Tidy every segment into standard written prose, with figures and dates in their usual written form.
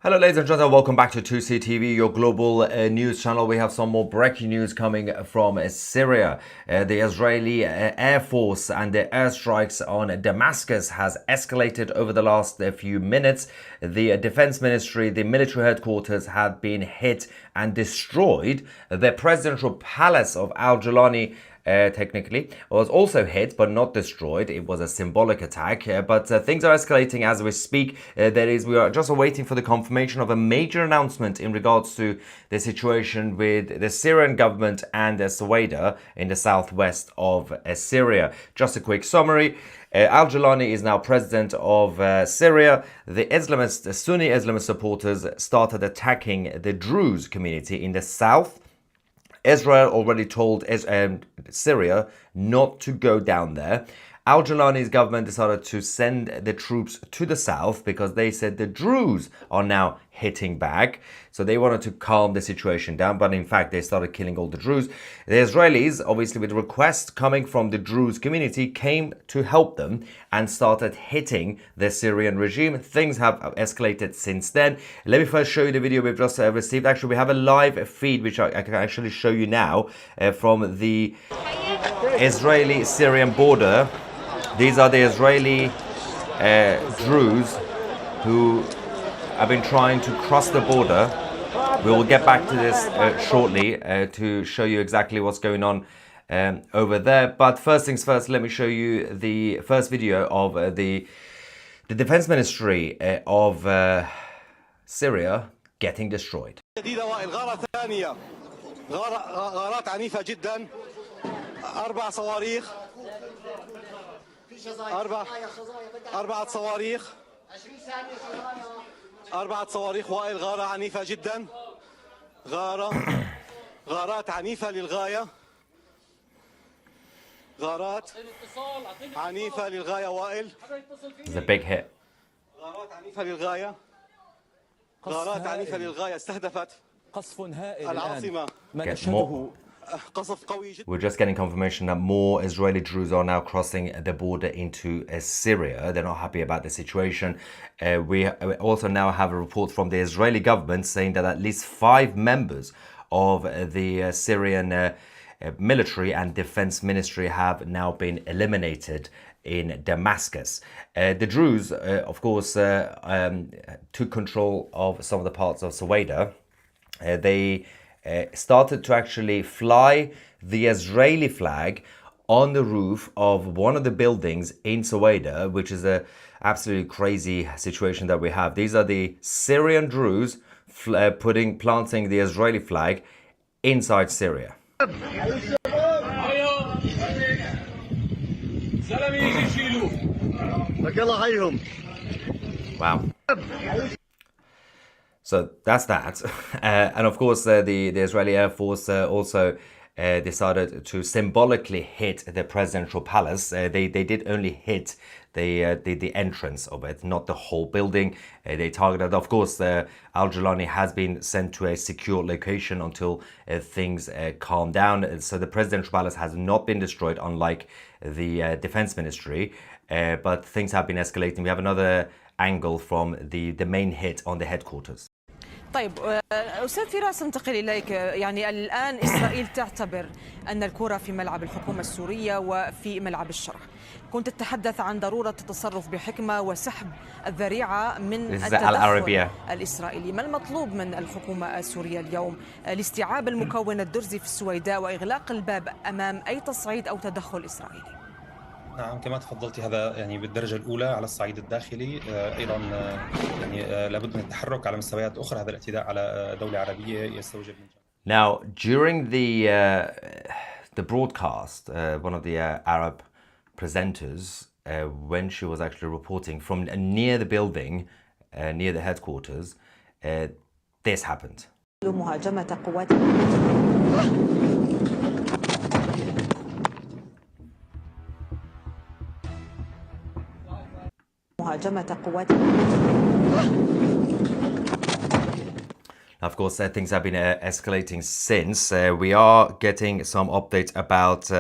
Hello ladies and gentlemen, welcome back to 2C TV, your global news channel. We have some more breaking news coming from Syria. The Israeli Air Force and the airstrikes on Damascus has escalated over the last few minutes. The Defense Ministry, the military headquarters, had been hit and destroyed. The presidential palace of Al-Jalani technically was also hit but not destroyed. It was a symbolic attack, but things are escalating as we speak. We are just waiting for the confirmation of a major announcement in regards to the situation with the Syrian government and Suwaida in the southwest of Syria. Just a quick summary. Al-Jalani is now president of Syria. The Sunni Islamist supporters started attacking the Druze community in the south. Israel already told Syria not to go down there. Al-Jalani's government decided to send the troops to the south because they said the Druze are now hitting back. So they wanted to calm the situation down, but in fact they started killing all the Druze. The Israelis, obviously with requests coming from the Druze community, came to help them and started hitting the Syrian regime. Things have escalated since then. Let me first show you the video we've just received. Actually, we have a live feed which I can actually show you now from the Israeli-Syrian border. These are the Israeli Druze who have been trying to cross the border. We will get back to this shortly to show you exactly what's going on over there. But first things first, let me show you the first video of the Defense Ministry of Syria getting destroyed. أربعة صواريخ وائل غارة عنيفة جدا غارات عنيفة للغاية غارات عنيفة للغاية وائل It's a big hit. غارات عنيفة للغاية غارات عنيفة للغاية استهدفت قصف هائل العاصمة We're just getting confirmation that more Israeli Druze are now crossing the border into Syria. They're not happy about the situation. We also now have a report from the Israeli government saying that at least 5 members of the Syrian military and defense ministry have now been eliminated in Damascus. The Druze, of course, took control of some of the parts of Suwaida. They started to actually fly the Israeli flag on the roof of one of the buildings in Suwaida, which is a absolutely crazy situation that we have. These are the Syrian Druze planting the Israeli flag inside Syria. Wow. So that's that. And of course, the Israeli Air Force also decided to symbolically hit the presidential palace. They did only hit the entrance of it, not the whole building. They targeted, of course, Al-Jalani has been sent to a secure location until things calm down. So the presidential palace has not been destroyed, unlike the defense ministry, but things have been escalating. We have another angle from the main hit on the headquarters. طيب أستاذ فراس انتقل إليك. يعني الآن إسرائيل تعتبر أن الكرة في ملعب الحكومة السورية وفي ملعب الشرع. كنت تتحدث عن ضرورة التصرف بحكمة وسحب الذريعة من التدخل الإسرائيلي. ما المطلوب من الحكومة السورية اليوم لاستيعاب المكون الدرزي في السويداء وإغلاق الباب أمام أي تصعيد أو تدخل إسرائيلي؟ نعم، كما تفضلت هذا يعني بالدرجة الأولى على الصعيد الداخلي. أيضا يعني لابد من التحرك على مستويات أخرى. هذا الاعتداء على دولة عربية يستوجب من Now, during the broadcast, one of the Arab presenters, when she was actually reporting from near the building, near the headquarters, this happened. مهاجمة قوات Of course, things have been escalating since. We are getting some updates about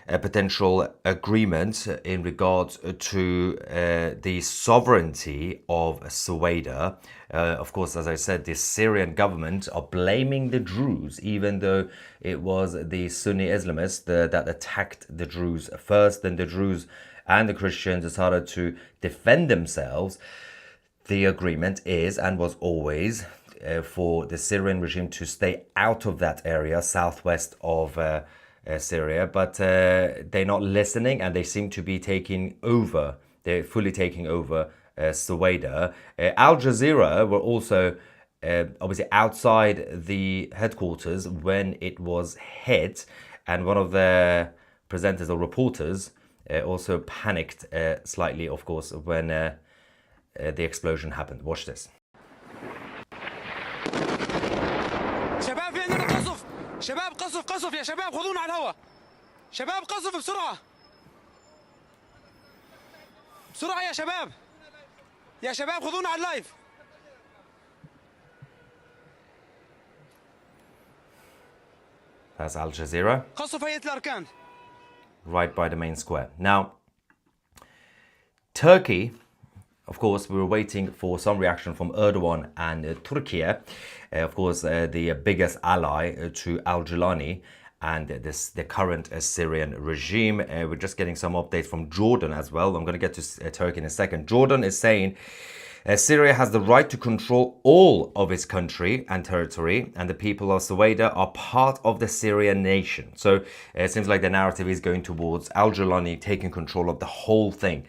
a potential agreement in regards to the sovereignty of Suwaida. Of course, as I said, the Syrian government are blaming the Druze, even though it was the Sunni Islamists that attacked the Druze first. Then the Druze and the Christians decided to defend themselves. The agreement is and was always for the Syrian regime to stay out of that area, southwest of Syria, but they're not listening and they seem to be taking over. They're fully taking over Suwaida. Al Jazeera were also obviously outside the headquarters when it was hit, and one of the presenters or reporters also panicked slightly, of course, when the explosion happened. Watch this. شباب في عندنا قصف شباب قصف يا شباب خذونا على الهواء شباب قصف بسرعة يا شباب خذونا على اللايف That's Al Jazeera. قصف هيئة الأركان Right by the main square. Now, Turkey, of course, we were waiting for some reaction from Erdogan and Turkey, of course, the biggest ally to al-Jilani and the current Syrian regime. We're just getting some updates from Jordan as well. I'm going to get to Turkey in a second. Jordan is saying Syria has the right to control all of its country and territory, and the people of Suwaida are part of the Syrian nation. So it seems like the narrative is going towards al-Jilani taking control of the whole thing,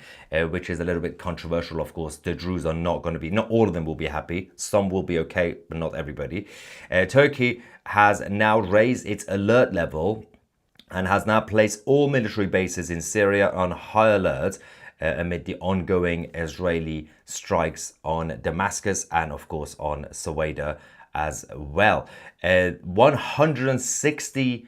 which is a little bit controversial, of course. The Druze are not going to be, not all of them will be happy. Some will be okay, but not everybody. Turkey has now raised its alert level and has now placed all military bases in Syria on high alert amid the ongoing Israeli strikes on Damascus and, of course, on Suwaida as well. 160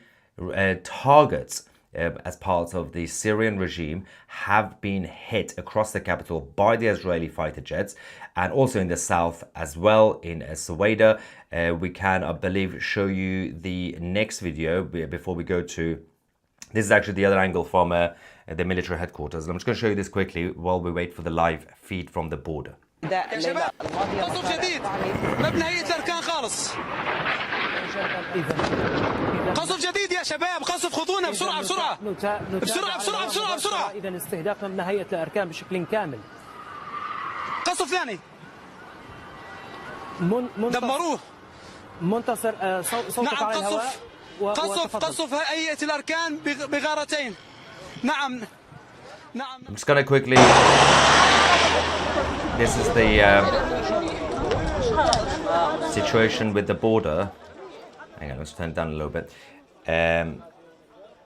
targets as part of the Syrian regime have been hit across the capital by the Israeli fighter jets, and also in the south as well in Suwaida. We can, I believe, show you the next video before we go to... This is actually the other angle from the military headquarters. I'm just going to show you this quickly while we wait for the live feed from the border. يا شباب قصف جديد مبنى هيئة الأركان خالص قصف جديد يا شباب قصف خذونا بسرعة بسرعة إذا استهداف مبنى هيئة الأركان بشكل كامل قصف ثاني دمروه منتصر صوتك على الهواء قصف هيئة الأركان بغارتين نعم I'm just going to quickly... This is the situation with the border. Hang on, let's turn it down a little bit. The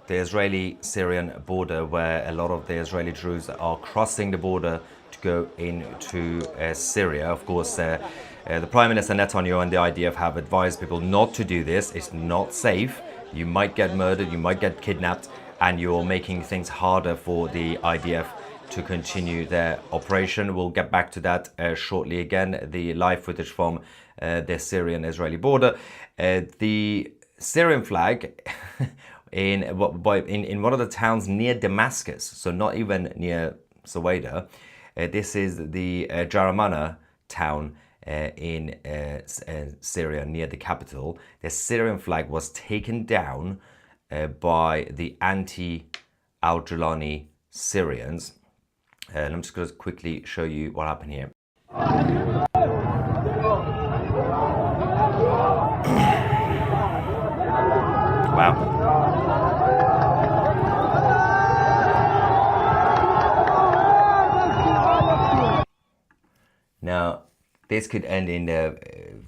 Israeli-Syrian border, where a lot of the Israeli Druze are crossing the border to go into Syria. Of course, the Prime Minister Netanyahu and the IDF have advised people not to do this. It's not safe. You might get murdered, you might get kidnapped, and you're making things harder for the IDF to continue their operation. We'll get back to that shortly again. The live footage from the Syrian-Israeli border. The Syrian flag in one of the towns near Damascus, so not even near Suwaida. This is the Jaramana town in Syria, near the capital. The Syrian flag was taken down by the anti-al-Jilani Syrians. I'm just going to quickly show you what happened here. Wow. Now, this could end in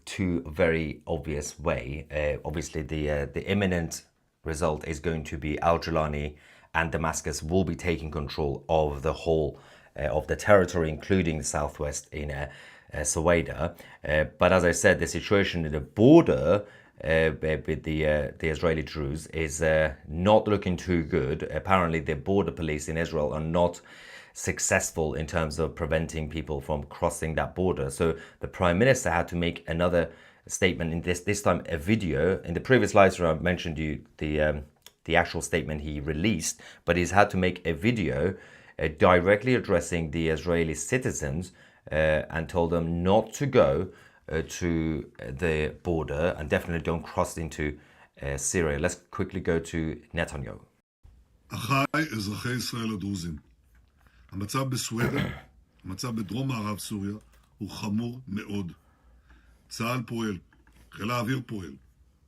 two very obvious way. Obviously, the imminent result is going to be al-Jilani and Damascus will be taking control of the whole of the territory, including the southwest in Suwaida. But as I said, the situation at the border with the Israeli Druze is not looking too good. Apparently, the border police in Israel are not successful in terms of preventing people from crossing that border. So the Prime Minister had to make another statement in this time a video. In the previous live stream, I mentioned you the the actual statement he released, but he's had to make a video directly addressing the Israeli citizens and told them not to go to the border and definitely don't cross into Syria. Let's quickly go to Netanyahu. אחיי אזרחי ישראל הדרוזים, המצב בסווידן, המצב בדרום מערב סוריה, הוא חמור מאוד. צה"ל פועל, חיל האוויר פועל,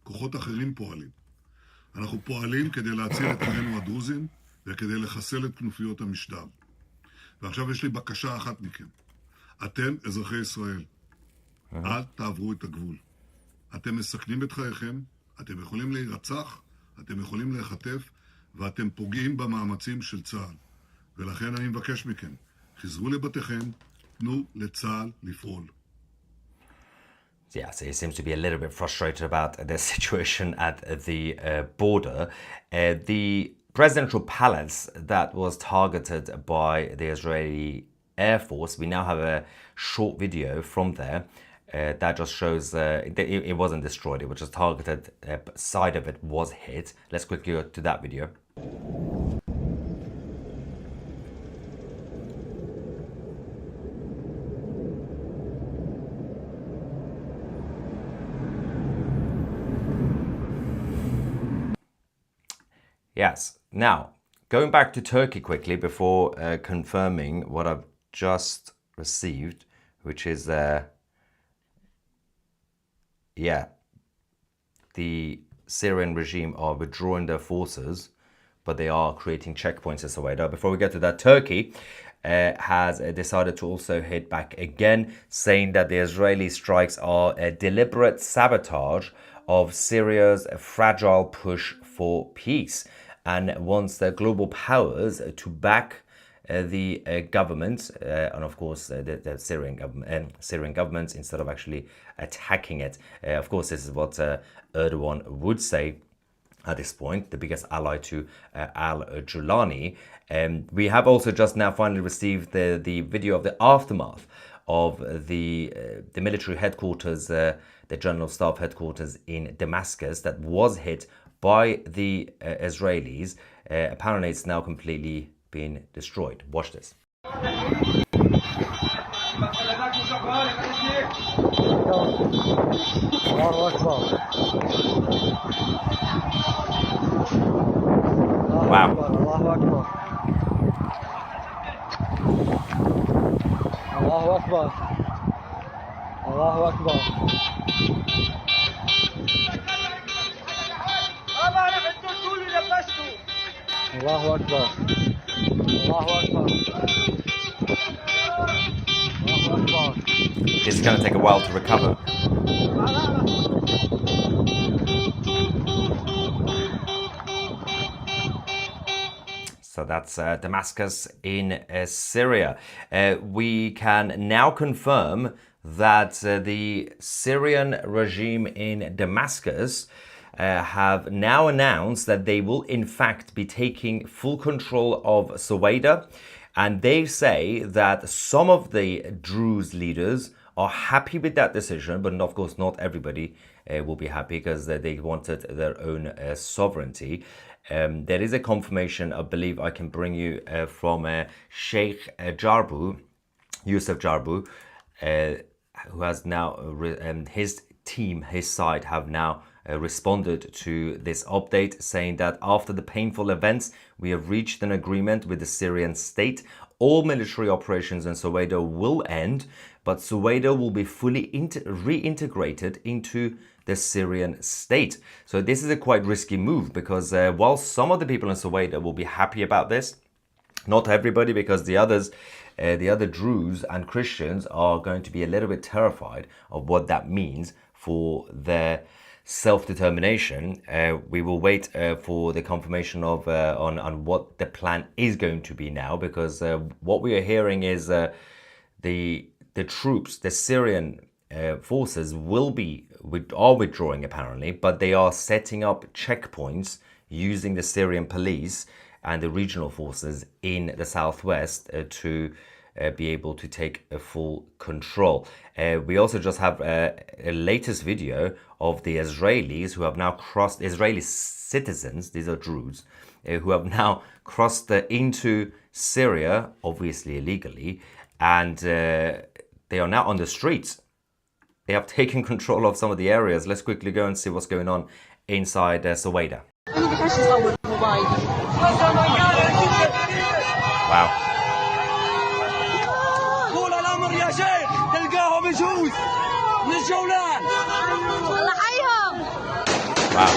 כוחות אחרים פועלים. אנחנו פועלים כדי להציל את אחינו הדרוזים וכדי לחסל את כנופיות המשטר. ועכשיו יש לי בקשה אחת מכם. אתם, אזרחי ישראל, אל תעברו את הגבול. אתם מסכנים את חייכם, אתם יכולים להירצח, אתם יכולים להיחטף, ואתם פוגעים במאמצים של צה"ל. ולכן אני מבקש מכם, חזרו לבתיכם, תנו לצה"ל לפעול. Yeah, so he seems to be a little bit frustrated about the situation at the border. The presidential palace that was targeted by the Israeli Air Force, we now have a short video from there that just shows it wasn't destroyed, it was just targeted, side of it was hit. Let's quickly go to that video. Yes. Now, going back to Turkey quickly before confirming what I've just received, which is, the Syrian regime are withdrawing their forces, but they are creating checkpoints in Soweto. Before we get to that, Turkey has decided to also hit back again, saying that the Israeli strikes are a deliberate sabotage of Syria's fragile push for peace, and wants the global powers to back the government and of course the Syrian government instead of actually attacking it. Of course, this is what Erdogan would say at this point, the biggest ally to al-Julani. We have also just now finally received the video of the aftermath of the military headquarters, the General Staff headquarters in Damascus that was hit by the Israelis. Apparently it's now completely been destroyed. Watch this. Wow. الله أكبر الله أكبر الله أكبر الله أكبر. This is going to take a while to recover. So that's Damascus in Syria. We can now confirm that the Syrian regime in Damascus have now announced that they will in fact be taking full control of Soweto, and they say that some of the Druze leaders are happy with that decision, but of course not everybody will be happy because they wanted their own sovereignty. There is a confirmation, I believe I can bring you from Sheikh Jarbu, Yusuf Jarbu, who has now, his team, his side have now responded to this update, saying that after the painful events, we have reached an agreement with the Syrian state. All military operations in Soweto will end, but Soweto will be fully reintegrated into the Syrian state. So this is a quite risky move because while some of the people in Soweto will be happy about this, not everybody, because the other Druze and Christians are going to be a little bit terrified of what that means for their self-determination. We will wait for the confirmation of on what the plan is going to be now, because what we are hearing is the troops, the Syrian forces are withdrawing apparently, but they are setting up checkpoints using the Syrian police and the regional forces in the southwest to be able to take a full control. We also just have a latest video of the Israelis who have now crossed, Israeli citizens, these are Druze, who have now crossed into Syria, obviously illegally, and they are now on the streets. They have taken control of some of the areas. Let's quickly go and see what's going on inside Suwaida. Wow. طول الامر يا شيخ تلقاهم يجوز من الجولان الله حيهم. Wow.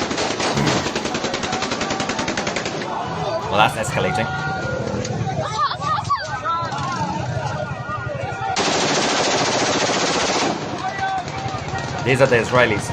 Well, that's escalating. These are the Israelis.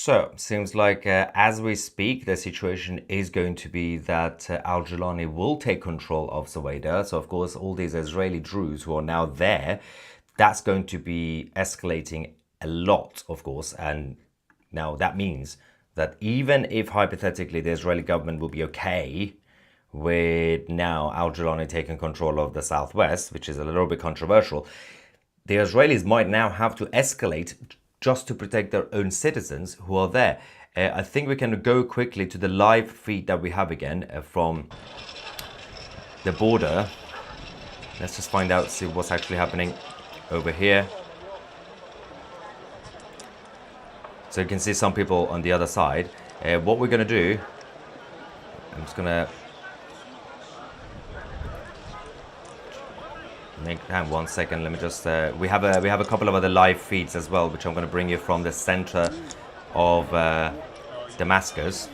So, seems like as we speak, the situation is going to be that Al-Jilani will take control of Suwaida. So, of course, all these Israeli Druze who are now there, that's going to be escalating a lot, of course. And now that means that even if hypothetically the Israeli government will be okay with now Al-Jilani taking control of the southwest, which is a little bit controversial, the Israelis might now have to escalate just to protect their own citizens who are there. I think we can go quickly to the live feed that we have again from the border. Let's just find out, see what's actually happening over here. So you can see some people on the other side. What we're going to do, I'm just going to hang 1 second. Let me just. We have a couple of other live feeds as well, which I'm going to bring you from the center of Damascus.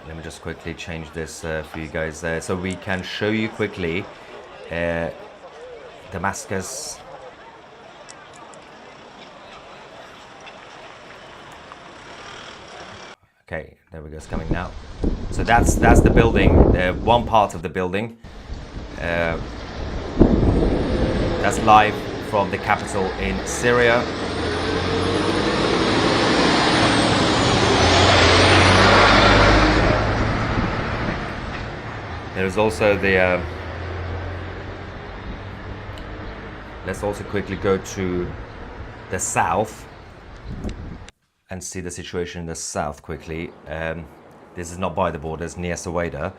Let me just quickly change this for you guys there, so we can show you quickly Damascus. Okay, there we go. It's coming now. So that's the building, one part of the building. That's live from the capital in Syria. There's also the. Let's also quickly go to the south and see the situation in the south quickly. This is not by the borders, near Suwaida.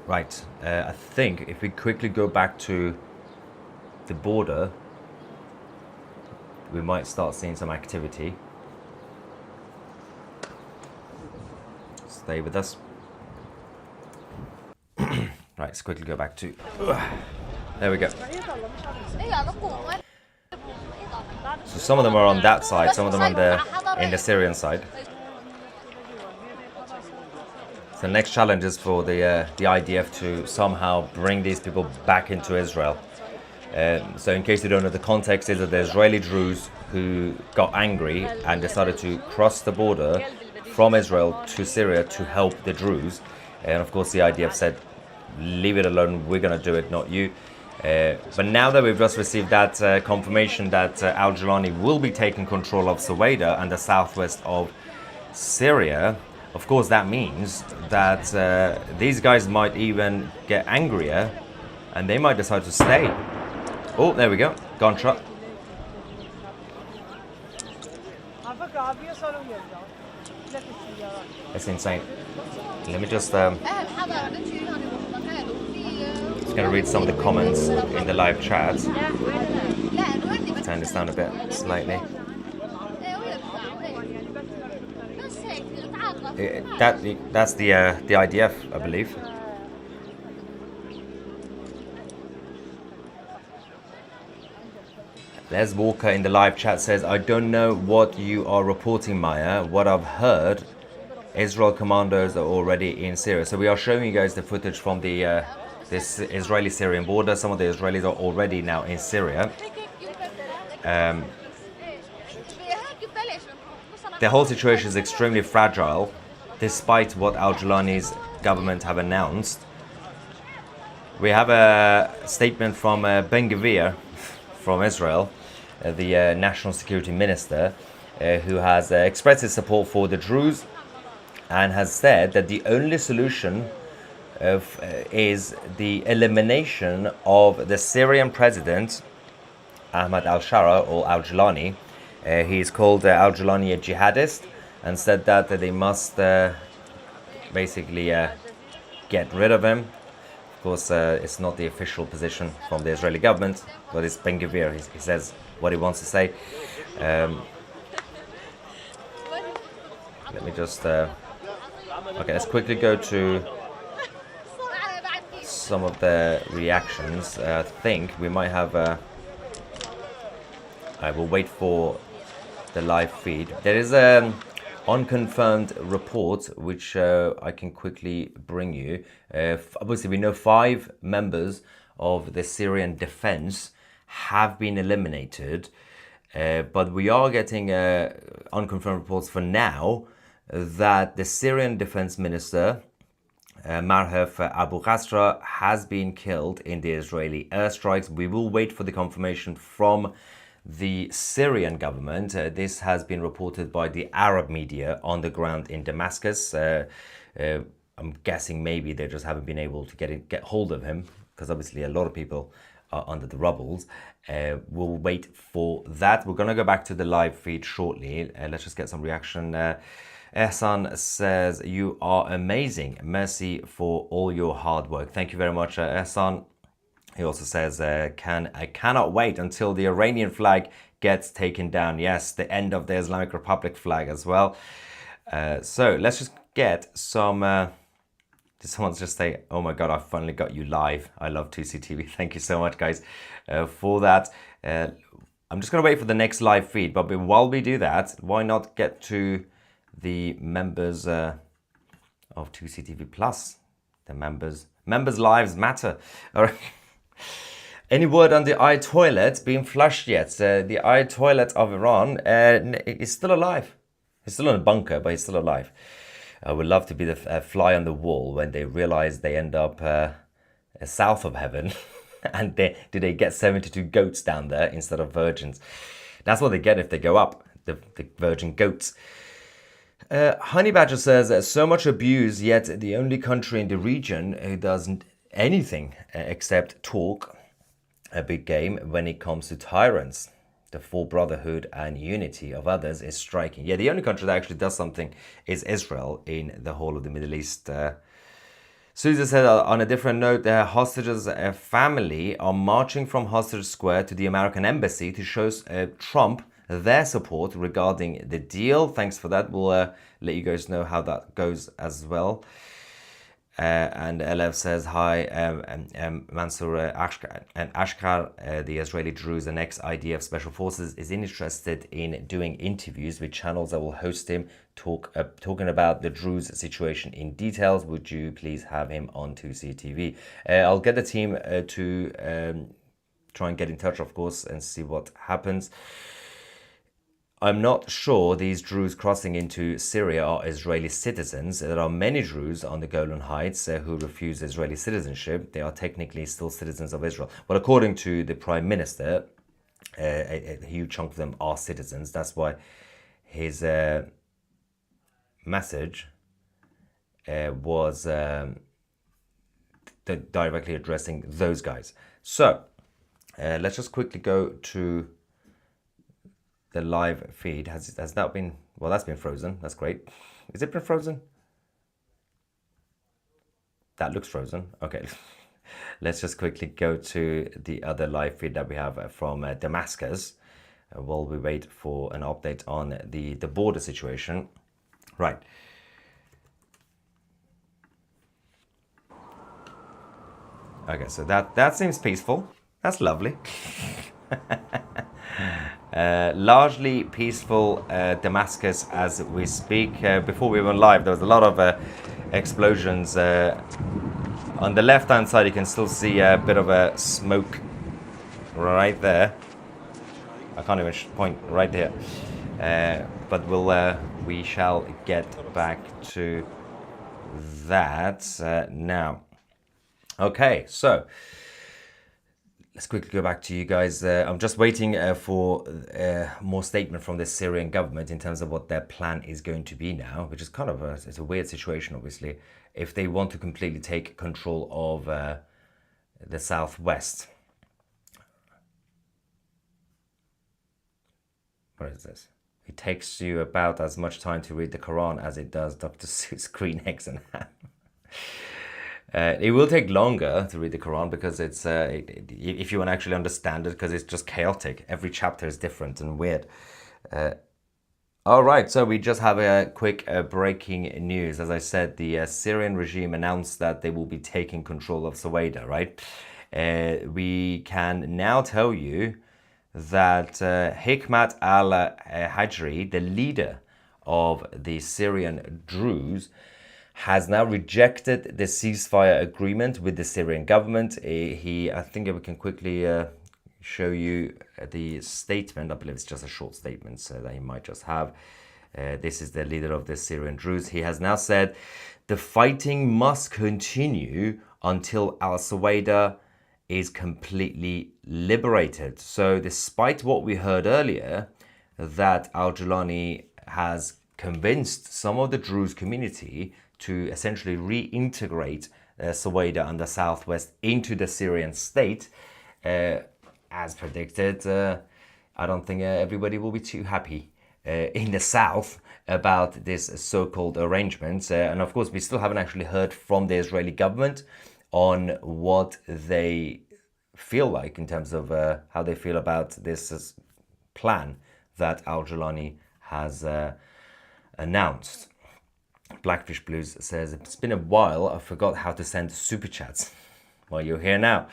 Right, I think if we quickly go back to the border, we might start seeing some activity. Stay with us. Right, let's quickly go back to... There we go. So some of them are on that side, some of them on in the Syrian side. So the next challenge is for the IDF to somehow bring these people back into Israel. So in case you don't know, the context is that the Israeli Druze who got angry and decided to cross the border from Israel to Syria to help the Druze. And of course the IDF said, leave it alone, we're going to do it, not you. But now that we've just received that confirmation that Al-Jilani will be taking control of Suwaida and the southwest of Syria, of course that means that these guys might even get angrier and they might decide to stay. Oh, there we go. Gunshot. That's insane. Let me just going to read some of the comments in the live chat. Turn this down a bit slightly. That's the IDF, I believe. Les Walker in the live chat says, I don't know what you are reporting, Maya. What I've heard Israel commandos are already in Syria. So we are showing you guys the footage from the this Israeli-Syrian border. Some of the Israelis are already now in Syria. The whole situation is extremely fragile, despite what al-Jilani's government have announced. We have a statement from Ben-Gvir from Israel, the national security minister, who has expressed his support for the Druze and has said that the only solution is the elimination of the Syrian president, Ahmad al-Shara or al-Jilani. He is called al-Jilani a jihadist and said that they must basically get rid of him. Of course, it's not the official position from the Israeli government, but it's Ben-Gvir. He says what he wants to say. Let me just... okay, let's quickly go to some of the reactions. I think we might have... I will wait for the live feed. There is an unconfirmed report which I can quickly bring you. Obviously, we know 5 members of the Syrian defense have been eliminated, but we are getting unconfirmed reports for now that the Syrian defense minister, Marhef Abu Ghasra, has been killed in the Israeli airstrikes. We will wait for the confirmation from the Syrian government. This has been reported by the Arab media on the ground in Damascus. I'm guessing maybe they just haven't been able to get hold of him, because obviously a lot of people are under the rubbles. We'll wait for that. We're going to go back to the live feed shortly. Let's just get some reaction. Ehsan says, "You are amazing. Merci for all your hard work." Thank you very much, Ehsan. He also says, I cannot wait until the Iranian flag gets taken down. Yes, the end of the Islamic Republic flag as well. So let's just get some... did someone just say, "Oh my God, I finally got you live. I love 2CTV." Thank you so much, guys, for that. I'm just going to wait for the next live feed. But while we do that, why not get to the members of 2CTV Plus? The members' lives matter. All right. Any word on the eye toilet being flushed yet? The eye toilet of Iran is still alive. He's still in a bunker, but he's still alive. I would love to be the fly on the wall when they realize they end up south of heaven. And do they get 72 goats down there instead of virgins? That's what they get if they go up, the virgin goats. Honey Badger says, so much abuse, yet the only country in the region who doesn't anything except talk a big game when it comes to tyrants. The full brotherhood and unity of others is striking. Yeah, the only country that actually does something is Israel in the whole of the Middle East. Susan said, on a different note, the hostages' family are marching from Hostage Square to the American Embassy to show Trump their support regarding the deal. Thanks for that. We'll let you guys know how that goes as well. And Elev says, hi, Mansour Ashkar, the Israeli Druze and ex-IDF Special Forces, is interested in doing interviews with channels that will host him, talking about the Druze situation in details. Would you please have him on 2CTV? I'll get the team to try and get in touch, of course, and see what happens. I'm not sure these Druze crossing into Syria are Israeli citizens. There are many Druze on the Golan Heights who refuse Israeli citizenship. They are technically still citizens of Israel. But according to the Prime Minister, a huge chunk of them are citizens. That's why his message was directly addressing those guys. So let's just quickly go to the live feed. Has that been... Well, that's been frozen. That's great. Is it been frozen? That looks frozen. Okay. Let's just quickly go to the other live feed that we have from Damascus while we wait for an update on the border situation. Right. Okay, so that seems peaceful. That's lovely. Largely peaceful Damascus as we speak. Before we went live, there was a lot of explosions. On the left-hand side, you can still see a bit of a smoke right there. I can't even point right here. But we shall get back to that now. Okay, so let's quickly go back to you guys. I'm just waiting for more statement from the Syrian government in terms of what their plan is going to be now, which is kind of it's a weird situation, obviously, if they want to completely take control of the southwest. What is this? It takes you about as much time to read the Quran as it does Dr. Seuss Green Eggs and Ham. It will take longer to read the Quran because it's if you want to actually understand it, because it's just chaotic. Every chapter is different and weird. All right, so we just have a quick breaking news. As I said, the Syrian regime announced that they will be taking control of Suwaida, right? We can now tell you that Hikmat al-Hajri, the leader of the Syrian Druze, has now rejected the ceasefire agreement with the Syrian government. I think we can quickly show you the statement. I believe it's just a short statement, so that you might just have. This is the leader of the Syrian Druze. He has now said, the fighting must continue until al-Suwaida is completely liberated. So despite what we heard earlier, that al-Julani has convinced some of the Druze community to essentially reintegrate Suwaida and the southwest into the Syrian state, as predicted, I don't think everybody will be too happy in the south about this so-called arrangement. And of course, we still haven't actually heard from the Israeli government on what they feel like in terms of how they feel about this plan that al-Julani has announced. Blackfish Blues says, it's been a while, I forgot how to send super chats. Well, you're here now.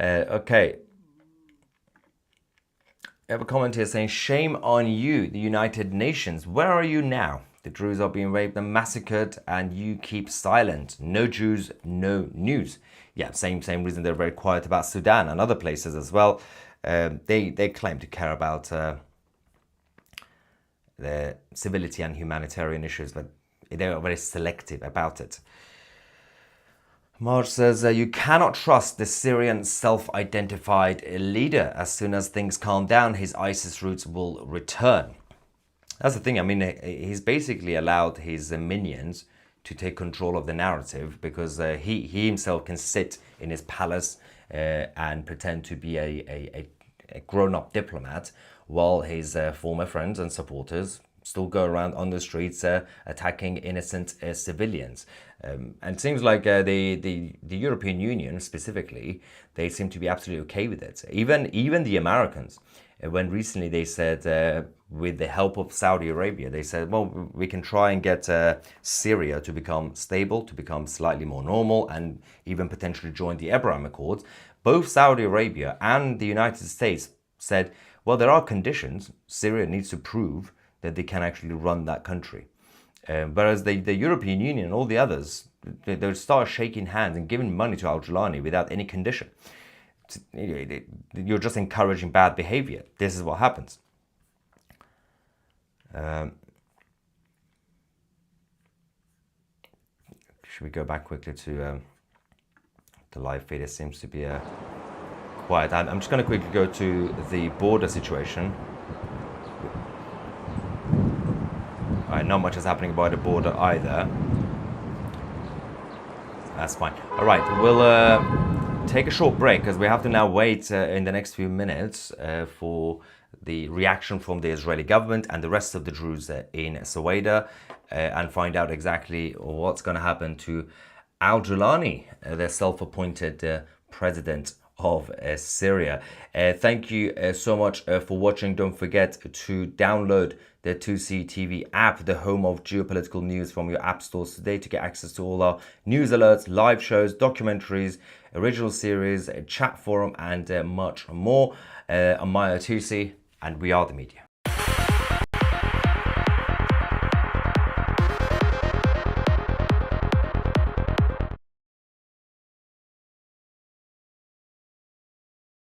Okay. I have a comment here saying, shame on you, the United Nations. Where are you now? The Druze are being raped and massacred and you keep silent. No Jews, no news. Yeah, same reason they're very quiet about Sudan and other places as well. They claim to care about the civility and humanitarian issues, but they're very selective about it. Marge says, you cannot trust the Syrian self-identified leader. As soon as things calm down, his ISIS roots will return. That's the thing. I mean, he's basically allowed his minions to take control of the narrative because he himself can sit in his palace and pretend to be a grown-up diplomat, while his former friends and supporters still go around on the streets attacking innocent civilians. And it seems like the European Union specifically, they seem to be absolutely okay with it. Even the Americans, when recently they said, with the help of Saudi Arabia, they said, well, we can try and get Syria to become stable, to become slightly more normal, and even potentially join the Abraham Accords. Both Saudi Arabia and the United States said, well, there are conditions. Syria needs to prove that they can actually run that country. Whereas the European Union and all the others, they'll start shaking hands and giving money to al-Julani without any condition. You're just encouraging bad behavior. This is what happens. Should we go back quickly to the live feed? It seems to be quiet. I'm just going to quickly go to the border situation. Not much is happening by the border either. That's fine. All right, we'll take a short break because we have to now wait in the next few minutes for the reaction from the Israeli government and the rest of the Druze in Suwaida and find out exactly what's going to happen to al-Julani, the self-appointed president of Syria. Thank you so much for watching. Don't forget to download the 2C TV app, the home of geopolitical news, from your app stores today to get access to all our news alerts, live shows, documentaries, original series, a chat forum, and much more. I'm Maya 2C. and we are the media.